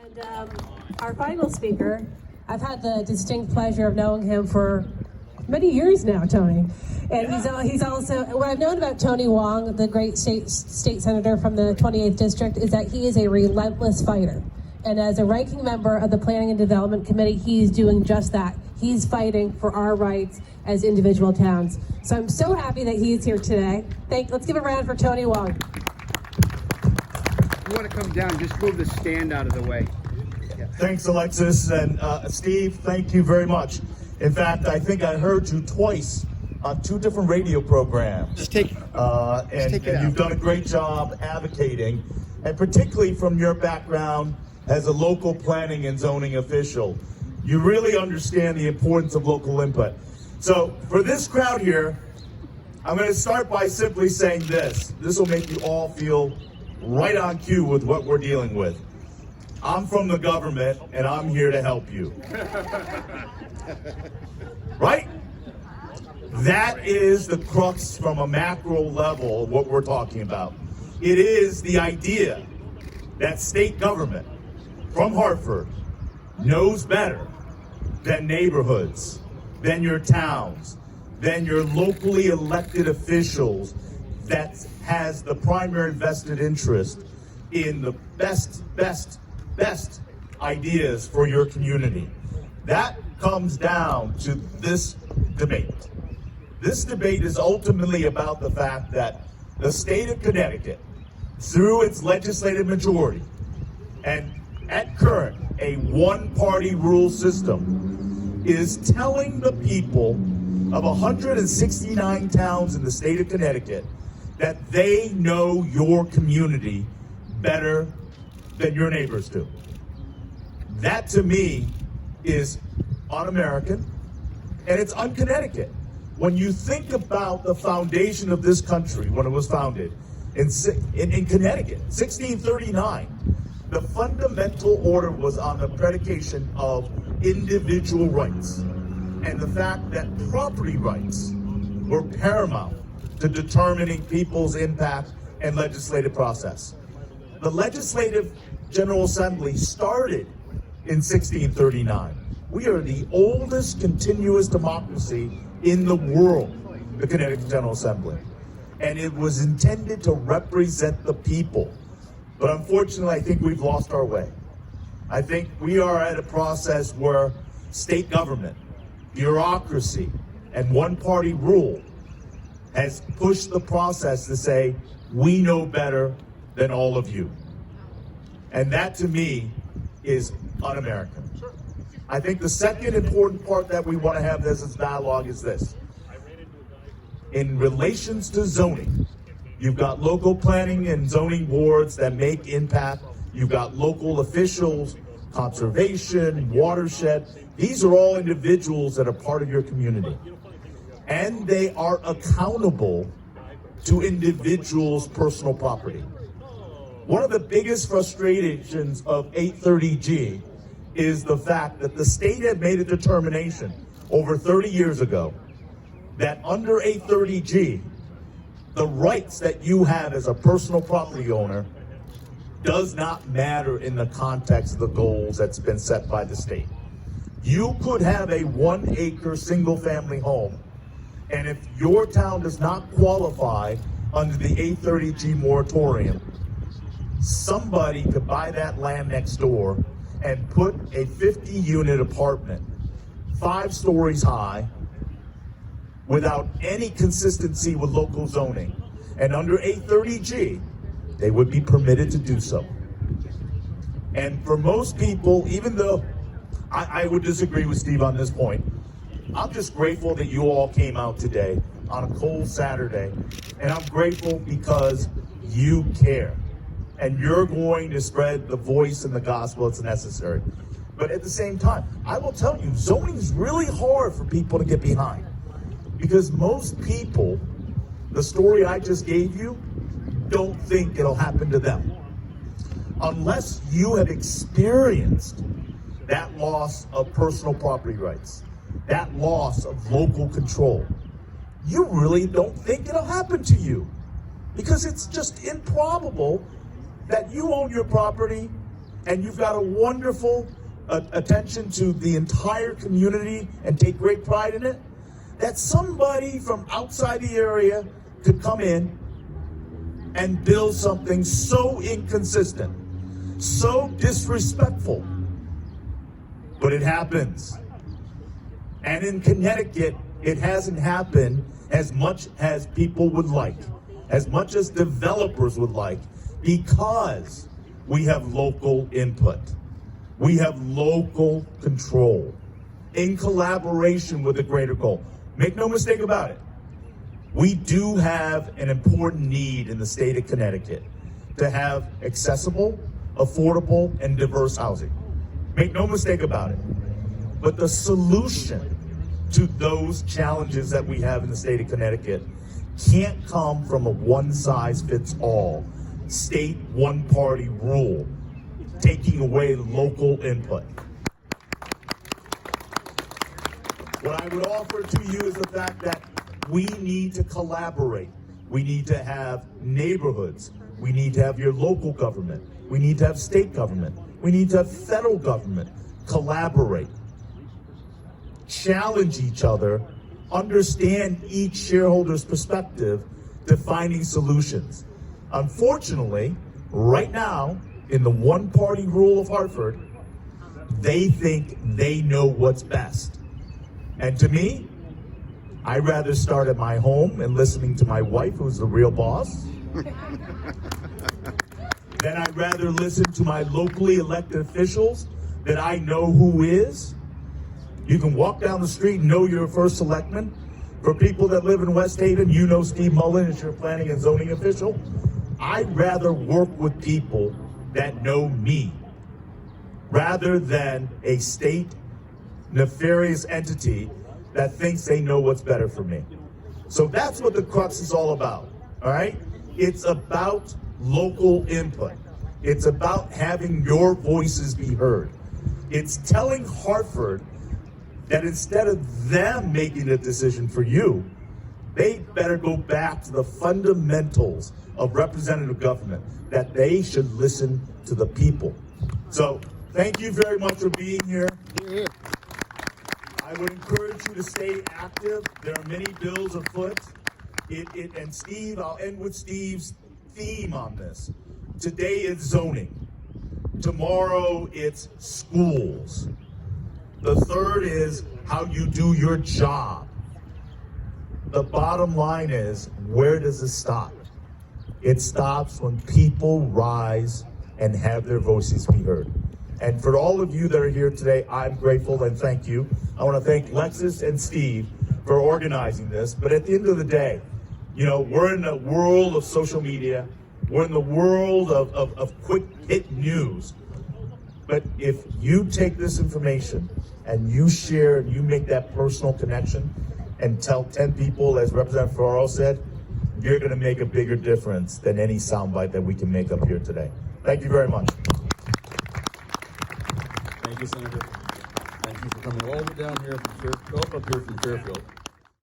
And our final speaker, I've had the distinct pleasure of knowing him for many years now, Tony. And he's also, what I've known about Tony Hwang, the great state senator from the 28th district, is that he is a relentless fighter. And as a ranking member of the Planning and Development Committee, he's doing just that. He's fighting for our rights as individual towns. So I'm so happy that he's here today. Let's give a round for Tony Hwang. You want to come down, just move the stand out of the way. Yeah. Thanks, Alexis, and Steve, thank you very much. In fact, I think I heard you twice on 2 different radio programs. Just take it and you've done a great job advocating, and particularly from your background as a local planning and zoning official. You really understand the importance of local input. So for this crowd here, I'm going to start by simply saying this. This will make you all feel right on cue with what we're dealing with. I'm from the government, and I'm here to help you. Right? That is the crux from a macro level of what we're talking about. It is the idea that state government from Hartford knows better than neighborhoods, than your towns, than your locally elected officials that has the primary vested interest in the best ideas for your community. That comes down to this debate. This debate is ultimately about the fact that the state of Connecticut, through its legislative majority, and at current, a one-party rule system, is telling the people of 169 towns in the state of Connecticut that they know your community better than your neighbors do. That, to me, is un-American, and it's un-Connecticut. When you think about the foundation of this country, when it was founded in Connecticut, 1639, the fundamental order was on the predication of individual rights, and the fact that property rights were paramount to determining people's impact and legislative process. The Legislative General Assembly started in 1639. We are the oldest continuous democracy in the world, the Connecticut General Assembly. And it was intended to represent the people. But unfortunately, I think we've lost our way. I think we are at a process where state government, bureaucracy, and one-party rule has pushed the process to say, we know better than all of you. And that, to me, is un-American. I think the second important part that we want to have this dialogue is this. In relations to zoning, you've got local planning and zoning boards that make impact. You've got local officials, conservation, watershed. These are all individuals that are part of your community. And they are accountable to individuals' personal property. One of the biggest frustrations of 830G is the fact that the state had made a determination over 30 years ago that under 830G, the rights that you have as a personal property owner does not matter in the context of the goals that's been set by the state. You could have a 1-acre single-family home, and if your town does not qualify under the 830G moratorium, somebody could buy that land next door and put a 50-unit apartment, 5 stories high, without any consistency with local zoning. And under 830G, they would be permitted to do so. And for most people, even though I would disagree with Steve on this point, I'm just grateful that you all came out today on a cold Saturday. And I'm grateful because you care. And you're going to spread the voice and the gospel that's necessary. But at the same time, I will tell you, zoning is really hard for people to get behind. Because most people, the story I just gave you, don't think it'll happen to them. Unless you have experienced that loss of personal property rights, that loss of local control, you really don't think it'll happen to you. Because it's just improbable that you own your property and you've got a wonderful attention to the entire community and take great pride in it, that somebody from outside the area could come in and build something so inconsistent, so disrespectful. But it happens. And in Connecticut, it hasn't happened as much as people would like, as much as developers would like, because we have local input. We have local control in collaboration with a greater goal. Make no mistake about it. We do have an important need in the state of Connecticut to have accessible, affordable, and diverse housing. Make no mistake about it. But the solution to those challenges that we have in the state of Connecticut can't come from a one-size-fits-all state one-party rule taking away local input. What I would offer to you is the fact that we need to collaborate. We need to have neighborhoods. We need to have your local government. We need to have state government. We need to have federal government collaborate, challenge each other, understand each shareholder's perspective to finding solutions. Unfortunately, right now, in the one-party rule of Hartford, they think they know what's best. And to me, I'd rather start at my home and listening to my wife, who's the real boss. Then I'd rather listen to my locally elected officials that I know who is. You can walk down the street and know your first selectman. For people that live in West Haven, you know Steve Mullen is your planning and zoning official. I'd rather work with people that know me rather than a state nefarious entity that thinks they know what's better for me. So that's what the crux is all about, all right? It's about local input. It's about having your voices be heard. It's telling Hartford that instead of them making a decision for you, they better go back to the fundamentals of representative government, that they should listen to the people. So thank you very much for being here. I would encourage you to stay active. There are many bills afoot. And Steve, I'll end with Steve's theme on this. Today it's zoning. Tomorrow it's schools. The third is how you do your job. The bottom line is, where does it stop? It stops when people rise and have their voices be heard. And for all of you that are here today, I'm grateful and thank you. I want to thank Lexus and Steve for organizing this. But at the end of the day, you know, we're in a world of social media. We're in the world of quick hit news. But if you take this information and you share and you make that personal connection and tell 10 people, as Representative Ferraro said, you're going to make a bigger difference than any soundbite that we can make up here today. Thank you very much. Thank you, Senator. Thank you for coming all the way down here from Fairfield.